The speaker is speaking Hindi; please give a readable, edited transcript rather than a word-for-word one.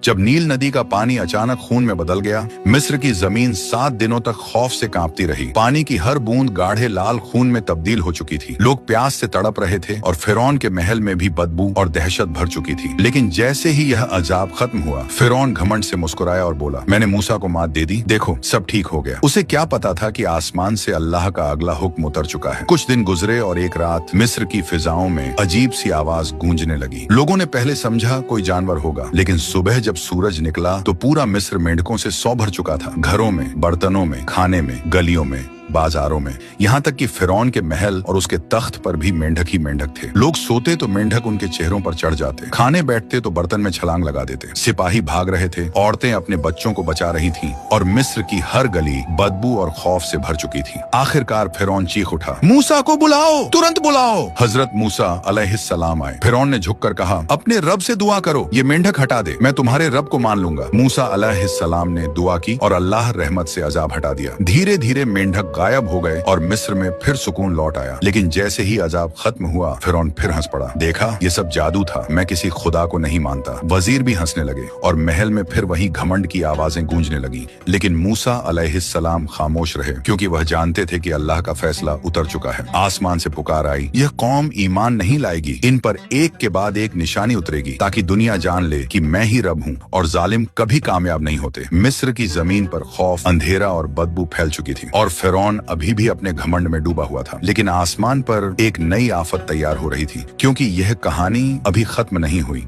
जब नील नदी का पानी अचानक खून में बदल गया, मिस्र की जमीन 7 दिनों तक खौफ से कांपती रही। पानी की हर बूंद गाढ़े लाल खून में तब्दील हो चुकी थी। लोग प्यास से तड़प रहे थे और फिरौन के महल में भी बदबू और दहशत भर चुकी थी। लेकिन जैसे ही यह अजाब खत्म हुआ, फिरौन घमंड से मुस्कुराया और बोला, मैंने मूसा को मात दे दी, देखो सब ठीक हो गया। उसे क्या पता था कि आसमान से अल्लाह का अगला हुक्म उतर चुका है। कुछ दिन गुजरे और एक रात मिस्र की फिजाओं में अजीब सी आवाज गूंजने लगी। लोगों ने पहले समझा कोई जानवर होगा, लेकिन सुबह जब सूरज निकला तो पूरा मिस्र मेंढकों से सौ भर चुका था। घरों में, बर्तनों में, खाने में, गलियों में, बाजारों में, यहाँ तक कि फिरौन के महल और उसके तख्त पर भी मेंढक ही मेंढक थे। लोग सोते तो मेंढक उनके चेहरों पर चढ़ जाते, खाने बैठते तो बर्तन में छलांग लगा देते। सिपाही भाग रहे थे, औरतें अपने बच्चों को बचा रही थीं और मिस्र की हर गली बदबू और खौफ से भर चुकी थी। आखिरकार फिरौन चीख उठा, मूसा को बुलाओ, तुरंत बुलाओ। हजरत मूसा अलैहिस्सलाम आए। फिरौन ने झुककर कहा, अपने रब से दुआ करो, ये मेंढक हटा दे, मैं तुम्हारे रब को मान लूंगा। मूसा अलैहिस्सलाम ने दुआ की और अल्लाह रहमत से अजाब हटा दिया। धीरे धीरे मेंढक गायब हो गए और मिस्र में फिर सुकून लौट आया। लेकिन जैसे ही अजाब खत्म हुआ, फिरौन फिर हंस पड़ा। देखा, ये सब जादू था, मैं किसी खुदा को नहीं मानता। वजीर भी हंसने लगे और महल में फिर वही घमंड की आवाजें गूंजने लगी। लेकिन मूसा अलैहिस्सलाम खामोश रहे, क्योंकि वह जानते थे कि अल्लाह का फैसला उतर चुका है। आसमान से पुकार आई, यह कौम ईमान नहीं लाएगी, इन पर एक के बाद एक निशानी उतरेगी, ताकि दुनिया जान ले कि मैं ही रब हूँ और जालिम कभी कामयाब नहीं होते। मिस्र की जमीन पर खौफ, अंधेरा और बदबू फैल चुकी थी और फिरौन अभी भी अपने घमंड में डूबा हुआ था। लेकिन आसमान पर एक नई आफत तैयार हो रही थी, क्योंकि यह कहानी अभी खत्म नहीं हुई।